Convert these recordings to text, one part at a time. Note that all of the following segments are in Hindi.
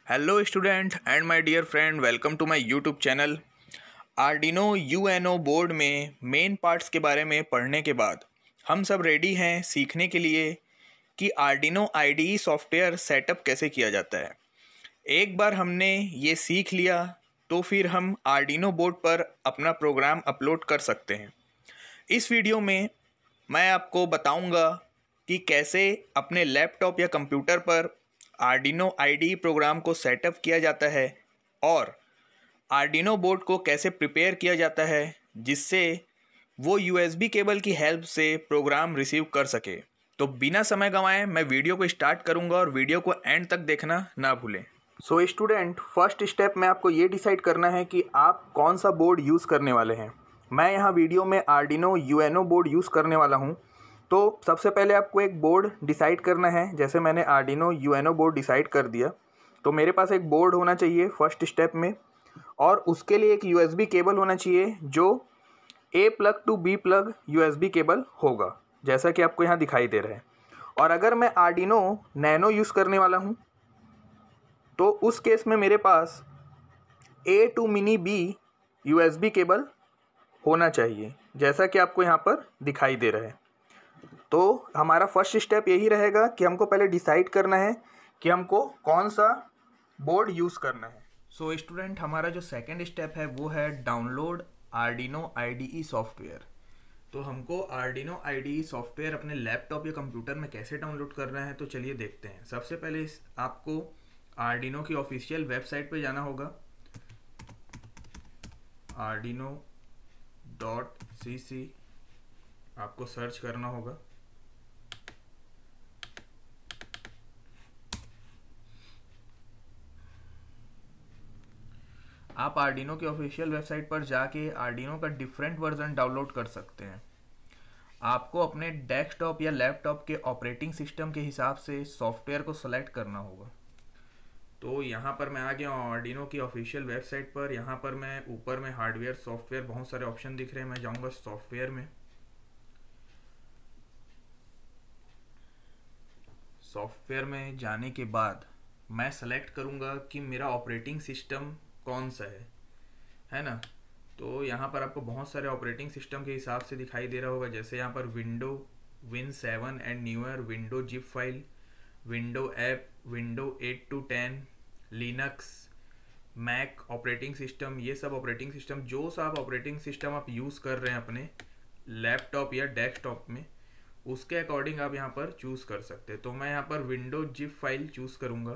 Hello student and my dear friend, welcome to my YouTube channel. Arduino UNO board में मेन पार्ट्स के बारे में पढ़ने के बाद हम सब रेडी हैं सीखने के लिए कि आर्डिनो आईडीई सॉफ्टवेयर सेटअप कैसे किया जाता है। एक बार हमने ये सीख लिया तो फिर हम आर्डिनो बोर्ड पर अपना प्रोग्राम अपलोड कर सकते हैं। इस वीडियो में मैं आपको बताऊंगा कि कैसे अपने लैपटॉप या कंप्यूटर पर आर्डिनो आईडीई प्रोग्राम को सेटअप किया जाता है और आर्डिनो बोर्ड को कैसे प्रिपेयर किया जाता है जिससे वो यूएसबी केबल की हेल्प से प्रोग्राम रिसीव कर सके। तो बिना समय गंवाए मैं वीडियो को स्टार्ट करूंगा और वीडियो को एंड तक देखना ना भूलें। सो स्टूडेंट, फर्स्ट स्टेप में आपको ये डिसाइड करना है कि आप कौन सा बोर्ड यूज़ करने वाले हैं। मैं यहाँ वीडियो में आर्डिनो यूएनओ बोर्ड यूज़ करने वाला हूँ। तो सबसे पहले आपको एक बोर्ड डिसाइड करना है। जैसे मैंने आर्डिनो यूएनओ बोर्ड डिसाइड कर दिया तो मेरे पास एक बोर्ड होना चाहिए फर्स्ट स्टेप में, और उसके लिए एक यूएसबी केबल होना चाहिए जो A plug to B plug USB cable होगा, जैसा कि आपको यहाँ दिखाई दे रहा है। और अगर मैं आर्डिनो नैनो यूज़ करने वाला हूँ तो उस केस में मेरे पास A to mini B USB cable होना चाहिए, जैसा कि आपको यहाँ पर दिखाई दे रहा है। तो हमारा फर्स्ट स्टेप यही रहेगा कि हमको पहले डिसाइड करना है कि हमको कौन सा बोर्ड यूज़ करना है। सो स्टूडेंट, हमारा जो सेकंड स्टेप है वो है डाउनलोड आर्डिनो आईडीई सॉफ्टवेयर। तो हमको आर्डिनो आईडीई सॉफ्टवेयर अपने लैपटॉप या कंप्यूटर में कैसे डाउनलोड करना है, तो चलिए देखते हैं। सबसे पहले आपको आर्डिनो की ऑफिशियल वेबसाइट पे जाना होगा, arduino.cc आपको सर्च करना होगा। आप आर्डिनो की ऑफिशियल वेबसाइट पर जाके आर्डिनो का डिफरेंट वर्जन डाउनलोड कर सकते हैं। आपको अपने डेस्कटॉप या लैपटॉप के ऑपरेटिंग सिस्टम के हिसाब से सॉफ्टवेयर को सेलेक्ट करना होगा। तो यहाँ पर मैं आ गया हूँ आर्डिनो की ऑफिशियल वेबसाइट पर। यहाँ पर मैं ऊपर में हार्डवेयर सॉफ्टवेयर बहुत सारे ऑप्शन दिख रहे हैं। मैं जाऊँगा सॉफ्टवेयर में। सॉफ्टवेयर में जाने के बाद मैं सेलेक्ट करूँगा कि मेरा ऑपरेटिंग सिस्टम कौन सा है ना। तो यहाँ पर आपको बहुत सारे ऑपरेटिंग सिस्टम के हिसाब से दिखाई दे रहा होगा, जैसे यहाँ पर window, Win 7 and newer, window zip file, window app, window 8 to 10, Linux, Mac operating system. ये सब ऑपरेटिंग सिस्टम, जो सा ऑपरेटिंग सिस्टम आप यूज़ कर रहे हैं अपने लैपटॉप या डेस्कटॉप में, उसके अकॉर्डिंग आप यहाँ पर चूज़ कर सकते हैं। तो मैं यहाँ पर विंडो जिप फाइल चूज़ करूँगा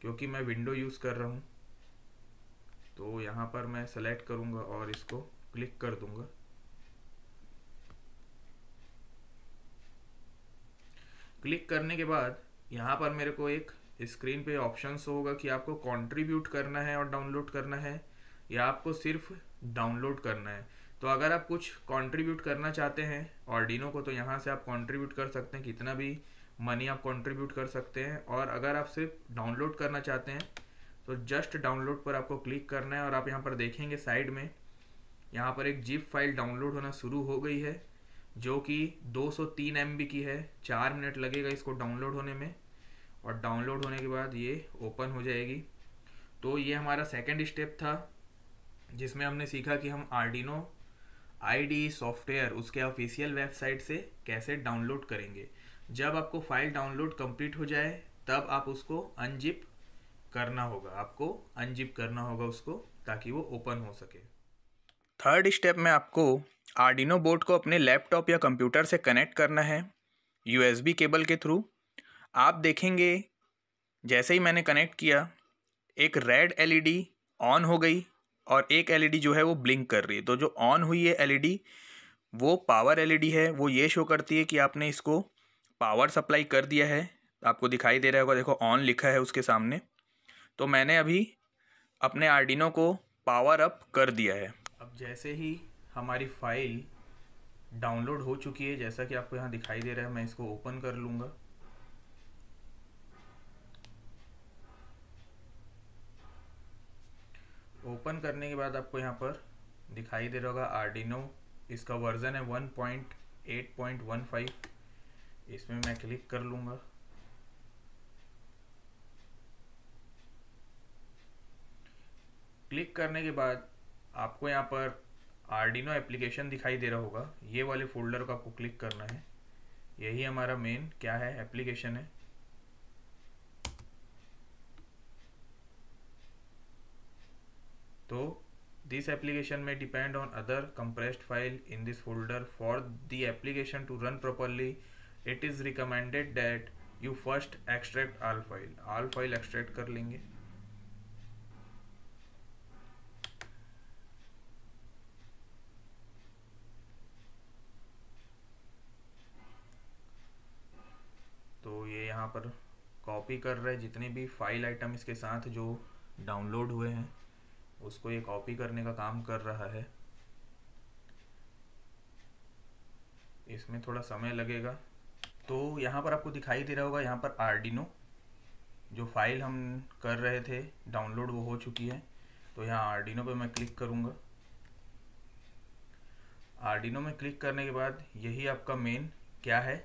क्योंकि मैं विंडो यूज़ कर रहा हूँ। तो यहाँ पर मैं सेलेक्ट करूँगा और इसको क्लिक कर दूँगा। क्लिक करने के बाद यहाँ पर मेरे को एक स्क्रीन पे ऑप्शंस होगा कि आपको कंट्रीब्यूट करना है और डाउनलोड करना है या आपको सिर्फ डाउनलोड करना है। तो अगर आप कुछ कंट्रीब्यूट करना चाहते हैं आर्डिनो को, तो यहाँ से आप कंट्रीब्यूट कर सकते हैं, कितना भी मनी आप कंट्रीब्यूट कर सकते हैं। और अगर आप सिर्फ डाउनलोड करना चाहते हैं तो जस्ट डाउनलोड पर आपको क्लिक करना है और आप यहाँ पर देखेंगे साइड में यहाँ पर एक जिप फाइल डाउनलोड होना शुरू हो गई है, जो कि 203 MB की है। 4 मिनट लगेगा इसको डाउनलोड होने में, और डाउनलोड होने के बाद ये ओपन हो जाएगी। तो ये हमारा सेकंड स्टेप था जिसमें हमने सीखा कि हम आर्डिनो आईडीई सॉफ्टवेयर उसके ऑफिशियल वेबसाइट से कैसे डाउनलोड करेंगे। जब आपको फाइल डाउनलोड कंप्लीट हो जाए तब आप उसको अनजिप करना होगा, आपको अनजिप करना होगा उसको, ताकि वो ओपन हो सके। थर्ड स्टेप में आपको आर्डिनो बोर्ड को अपने लैपटॉप या कंप्यूटर से कनेक्ट करना है यूएसबी केबल के थ्रू। आप देखेंगे जैसे ही मैंने कनेक्ट किया एक रेड एलईडी ऑन हो गई और एक एलईडी जो है वो ब्लिंक कर रही है। तो जो ऑन हुई है एलईडी वो पावर एलईडी है, वो ये शो करती है कि आपने इसको पावर सप्लाई कर दिया है। आपको दिखाई दे रहा होगा, देखो ऑन लिखा है उसके सामने। तो मैंने अभी अपने आर्डिनो को पावर अप कर दिया है। अब जैसे ही हमारी फाइल डाउनलोड हो चुकी है, जैसा कि आपको यहाँ दिखाई दे रहा है, मैं इसको ओपन कर लूँगा। ओपन करने के बाद आपको यहाँ पर दिखाई दे रहा होगा आर्डिनो, इसका वर्जन है 1.8.15। इसमें मैं क्लिक कर लूँगा। क्लिक करने के बाद आपको यहाँ पर आर्डिनो एप्लीकेशन दिखाई दे रहा होगा, ये वाले फोल्डर को आपको क्लिक करना है। यही हमारा मेन क्या है, एप्लीकेशन है। तो this application may depend on other compressed file in this folder. For the application to run properly, it is recommended that you first extract all file. All file extract कर लेंगे। तो ये यहाँ पर कॉपी कर रहे हैं, जितने भी फाइल आइटम इसके साथ जो डाउनलोड हुए हैं उसको ये कॉपी करने का काम कर रहा है। इसमें थोड़ा समय लगेगा। तो यहाँ पर आपको दिखाई दे रहा होगा, यहाँ पर आर्डिनो जो फाइल हम कर रहे थे डाउनलोड वो हो चुकी है। तो यहाँ आर्डिनो पे मैं क्लिक करूँगा। आर्डिनो में क्लिक करने के बाद यही आपका मेन क्या है,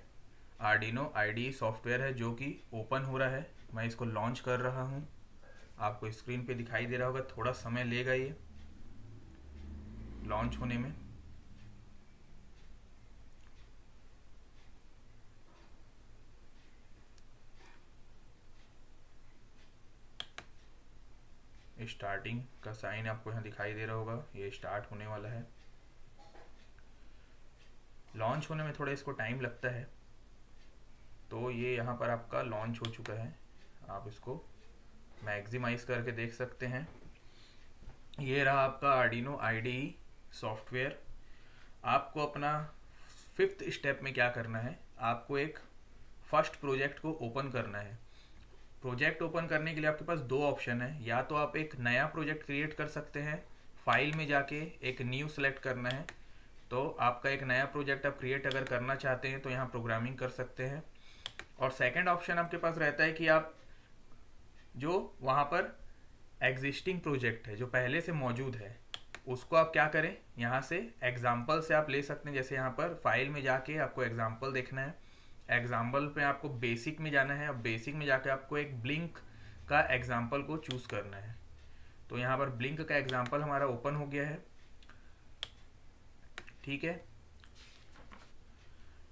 आर्डिनो आईडीई सॉफ्टवेयर है जो कि ओपन हो रहा है। मैं इसको लॉन्च कर रहा हूँ, आपको स्क्रीन पे दिखाई दे रहा होगा। थोड़ा समय लेगा ये लॉन्च होने में। स्टार्टिंग का साइन आपको यहाँ दिखाई दे रहा होगा, ये स्टार्ट होने वाला है। लॉन्च होने में थोड़ा इसको टाइम लगता है। तो ये यहाँ पर आपका लॉन्च हो चुका है, आप इसको मैक्सिमाइज करके देख सकते हैं। ये रहा आपका आर्डिनो आईडीई सॉफ्टवेयर। आपको अपना 5th स्टेप में क्या करना है, आपको एक फर्स्ट प्रोजेक्ट को ओपन करना है। प्रोजेक्ट ओपन करने के लिए आपके पास दो ऑप्शन है, या तो आप एक नया प्रोजेक्ट क्रिएट कर सकते हैं, फाइल में जाके एक न्यू सेलेक्ट करना है। तो आपका एक नया प्रोजेक्ट आप क्रिएट अगर करना चाहते हैं तो यहाँ प्रोग्रामिंग कर सकते हैं। और सेकंड ऑप्शन आपके पास रहता है कि आप जो वहाँ पर एग्जिस्टिंग प्रोजेक्ट है जो पहले से मौजूद है उसको आप क्या करें, यहाँ से एग्जाम्पल से आप ले सकते हैं। जैसे यहाँ पर फाइल में जाके आपको एग्जाम्पल देखना है, एग्जाम्पल पे आपको बेसिक में जाना है। अब बेसिक में जाके आपको एक ब्लिंक का एग्जाम्पल को चूज़ करना है। तो यहाँ पर ब्लिंक का एग्जाम्पल हमारा ओपन हो गया है, ठीक है।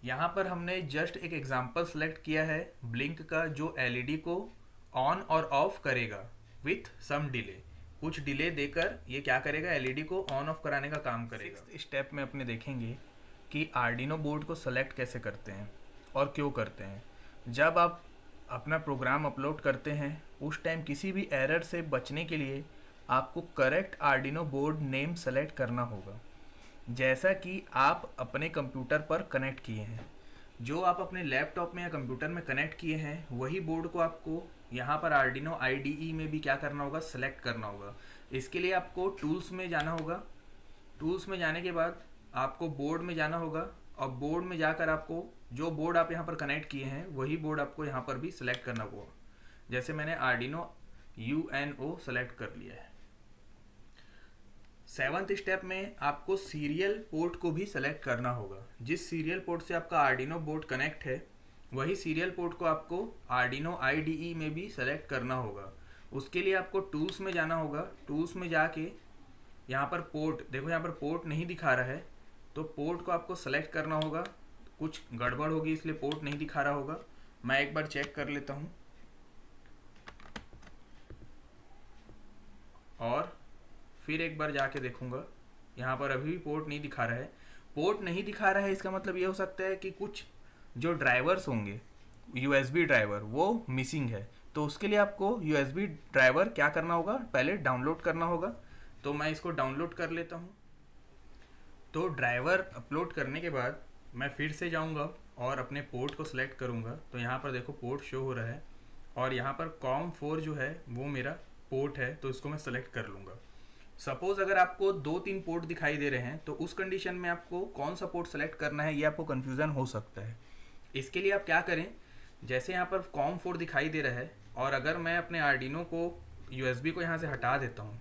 यहाँ पर हमने जस्ट एक एग्जाम्पल सेलेक्ट किया है ब्लिंक का, जो एलईडी को ऑन और ऑफ करेगा विथ सम डिले। कुछ डिले देकर ये क्या करेगा, एलईडी को ऑन ऑफ कराने का काम करेगा। 6th स्टेप में अपने देखेंगे कि आर्डिनो बोर्ड को सेलेक्ट कैसे करते हैं और क्यों करते हैं। जब आप अपना प्रोग्राम अपलोड करते हैं उस टाइम किसी भी एरर से बचने के लिए आपको correct Arduino board name select करना होगा, जैसा कि आप अपने कंप्यूटर पर कनेक्ट किए हैं। जो आप अपने लैपटॉप में या कंप्यूटर में कनेक्ट किए हैं वही बोर्ड को आपको यहाँ पर आर्डिनो आईडीई में भी क्या करना होगा, सेलेक्ट करना होगा। इसके लिए आपको टूल्स में जाना होगा। टूल्स में जाने के बाद आपको बोर्ड में जाना होगा, और बोर्ड में जाकर आपको जो बोर्ड आप यहाँ पर कनेक्ट किए हैं वही बोर्ड आपको यहाँ पर भी सिलेक्ट करना होगा। जैसे मैंने आर्डिनो यूएनओ सेलेक्ट कर लिया है। 7th स्टेप में आपको सीरियल पोर्ट को भी सेलेक्ट करना होगा। जिस सीरियल पोर्ट से आपका आर्डिनो बोर्ड कनेक्ट है वही सीरियल पोर्ट को आपको आर्डिनो आईडीई में भी सेलेक्ट करना होगा। उसके लिए आपको टूल्स में जाना होगा। टूल्स में जाके यहाँ पर पोर्ट, देखो यहाँ पर पोर्ट नहीं दिखा रहा है, तो पोर्ट को आपको सेलेक्ट करना होगा। कुछ गड़बड़ होगी इसलिए पोर्ट नहीं दिखा रहा होगा। मैं एक बार चेक कर लेता हूँ, और फिर एक बार जाके देखूंगा। यहाँ पर अभी भी पोर्ट नहीं दिखा रहा है। पोर्ट नहीं दिखा रहा है इसका मतलब ये हो सकता है कि कुछ जो ड्राइवर्स होंगे यूएसबी ड्राइवर वो मिसिंग है। तो उसके लिए आपको यूएसबी ड्राइवर क्या करना होगा, पहले डाउनलोड करना होगा। तो मैं इसको डाउनलोड कर लेता हूँ। तो ड्राइवर अपलोड करने के बाद मैं फिर से जाऊँगा और अपने पोर्ट को सिलेक्ट करूँगा। तो यहाँ पर देखो पोर्ट शो हो रहा है, और यहाँ पर COM4 जो है वो मेरा पोर्ट है, तो इसको मैं सेलेक्ट कर लूँगा। सपोज अगर आपको 2-3 पोर्ट दिखाई दे रहे हैं तो उस कंडीशन में आपको कौन सा पोर्ट सेलेक्ट करना है ये आपको कन्फ्यूज़न हो सकता है। इसके लिए आप क्या करें, जैसे यहाँ पर COM4 दिखाई दे रहा है, और अगर मैं अपने आर्डिनो को USB को यहाँ से हटा देता हूँ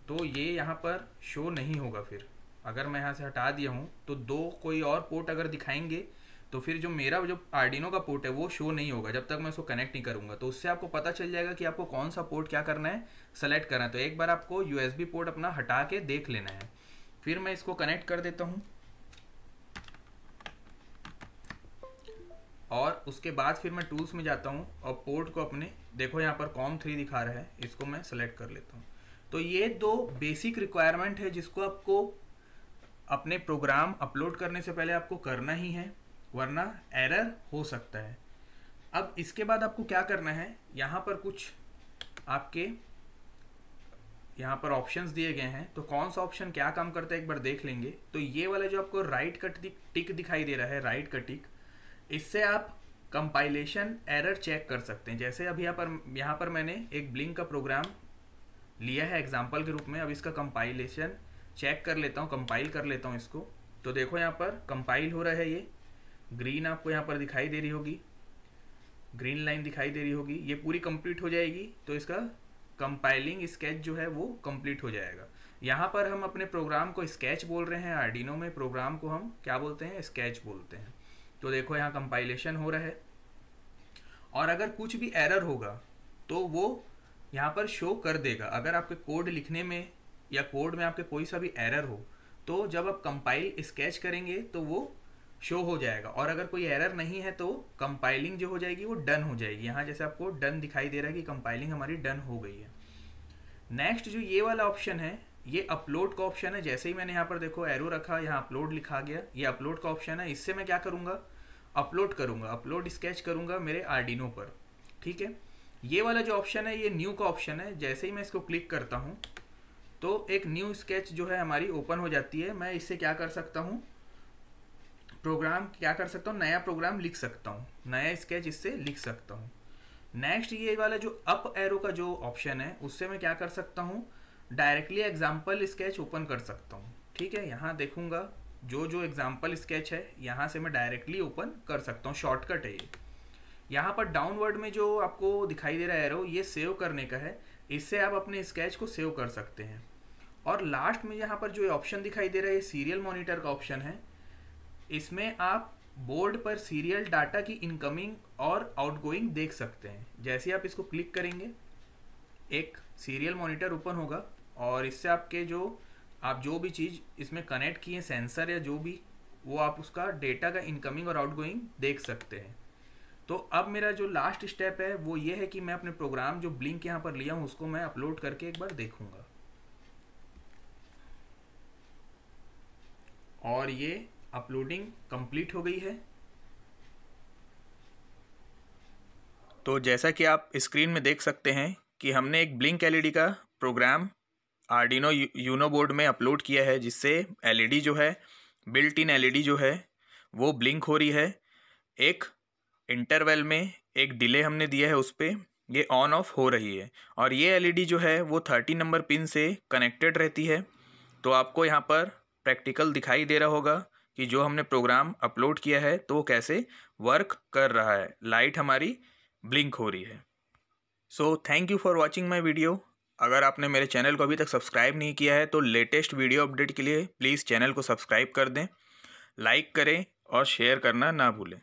तो ये यहाँ पर शो नहीं होगा। फिर अगर मैं यहाँ से हटा दिया हूँ तो 2 कोई और पोर्ट अगर दिखाएंगे तो फिर जो मेरा जो आर्डिनो का पोर्ट है वो शो नहीं होगा जब तक मैं उसको कनेक्ट नहीं करूँगा। तो उससे आपको पता चल जाएगा कि आपको कौन सा पोर्ट क्या करना है, सेलेक्ट करना है। तो एक बार आपको USB पोर्ट अपना हटा के देख लेना है। फिर मैं इसको कनेक्ट कर देता हूँ और उसके बाद फिर मैं टूल्स में जाता हूँ और पोर्ट को अपने, देखो यहाँ पर COM3 दिखा रहा है, इसको मैं सेलेक्ट कर लेता हूँ। तो ये 2 बेसिक रिक्वायरमेंट है जिसको आपको अपने प्रोग्राम अपलोड करने से पहले आपको करना ही है, वरना एरर हो सकता है। अब इसके बाद आपको क्या करना है, यहाँ पर कुछ आपके यहाँ पर ऑप्शंस दिए गए हैं। तो कौन सा ऑप्शन क्या काम करता है एक बार देख लेंगे। तो ये वाला जो आपको राइट का टिक दिखाई दे रहा है, राइट का टिक, इससे आप कंपाइलेशन एरर चेक कर सकते हैं। जैसे अभी यहाँ पर मैंने एक ब्लिंक का प्रोग्राम लिया है एग्जाम्पल के रूप में। अब इसका कंपाइलेशन चेक कर लेता हूँ, कंपाइल कर लेता हूँ इसको। तो देखो यहाँ पर कंपाइल हो रहा है, ये ग्रीन आपको यहाँ पर दिखाई दे रही होगी, ग्रीन लाइन दिखाई दे रही होगी। ये पूरी कंप्लीट हो जाएगी तो इसका कंपाइलिंग स्केच जो है वो कंप्लीट हो जाएगा। यहाँ पर हम अपने प्रोग्राम को स्केच बोल रहे हैं, आर्डिनो में प्रोग्राम को हम क्या बोलते हैं, स्केच बोलते हैं। तो देखो यहाँ कंपाइलेशन हो रहा है और अगर कुछ भी एरर होगा तो वो यहाँ पर शो कर देगा। अगर आपके कोड लिखने में या कोड में आपके कोई सा भी एरर हो तो जब आप कंपाइल स्केच करेंगे तो वो शो हो जाएगा। और अगर कोई एरर नहीं है तो कंपाइलिंग जो हो जाएगी वो डन हो जाएगी। यहाँ जैसे आपको डन दिखाई दे रहा है कि कंपाइलिंग हमारी डन हो गई है। नेक्स्ट जो ये वाला ऑप्शन है, ये अपलोड का ऑप्शन है। जैसे ही मैंने यहाँ पर देखो एरो रखा, यहाँ अपलोड लिखा गया, ये अपलोड का ऑप्शन है। इससे मैं क्या करूँगा, अपलोड करूँगा, अपलोड स्केच करूँगा मेरे आर्डिनो पर। ठीक है, ये वाला जो ऑप्शन है ये न्यू का ऑप्शन है। जैसे ही मैं इसको क्लिक करता हूँ तो एक न्यू स्केच जो है हमारी ओपन हो जाती है। मैं इससे क्या कर सकता हूँ, प्रोग्राम क्या कर सकता हूँ, नया प्रोग्राम लिख सकता हूँ, नया स्केच इससे लिख सकता हूँ। नेक्स्ट ये वाला जो अप एरो का जो ऑप्शन है उससे मैं क्या कर सकता हूँ, डायरेक्टली एग्जाम्पल स्केच ओपन कर सकता हूँ। ठीक है, यहाँ देखूंगा जो एग्जाम्पल स्केच है यहाँ से मैं डायरेक्टली ओपन कर सकता हूँ, शॉर्टकट है ये। यहाँ पर डाउनवर्ड में जो आपको दिखाई दे रहा है एरो, ये सेव करने का है, इससे आप अपने स्केच को सेव कर सकते हैं। और लास्ट में यहाँ पर जो ऑप्शन दिखाई दे रहा है सीरियल मॉनिटर का ऑप्शन है। इसमें आप बोर्ड पर सीरियल डाटा की इनकमिंग और आउटगोइंग देख सकते हैं। जैसे आप इसको क्लिक करेंगे एक सीरियल मॉनिटर ओपन होगा और इससे आपके आप जो भी चीज़ इसमें कनेक्ट किए, सेंसर या जो भी, वो आप उसका डेटा का इनकमिंग और आउटगोइंग देख सकते हैं। तो अब मेरा जो लास्ट स्टेप है वो ये है कि मैं अपने प्रोग्राम जो ब्लिंक यहाँ पर लिया हूँ उसको मैं अपलोड करके एक बार देखूंगा। और ये अपलोडिंग कंप्लीट हो गई है। तो जैसा कि आप स्क्रीन में देख सकते हैं कि हमने एक ब्लिंक एलईडी का प्रोग्राम आर्डिनो यूनो बोर्ड में अपलोड किया है, जिससे एलईडी जो है, बिल्ट इन एलईडी जो है वो ब्लिंक हो रही है। एक इंटरवल में एक डिले हमने दिया है, उस पर ये ऑन ऑफ हो रही है। और ये एलईडी जो है वो 30 नंबर पिन से कनेक्टेड रहती है। तो आपको यहाँ पर प्रैक्टिकल दिखाई दे रहा होगा कि जो हमने प्रोग्राम अपलोड किया है तो वो कैसे वर्क कर रहा है। लाइट हमारी ब्लिंक हो रही है। So thank you for watching my video. अगर आपने मेरे चैनल को अभी तक सब्सक्राइब नहीं किया है तो लेटेस्ट वीडियो अपडेट के लिए प्लीज़ चैनल को सब्सक्राइब कर दें, लाइक करें और शेयर करना ना भूलें।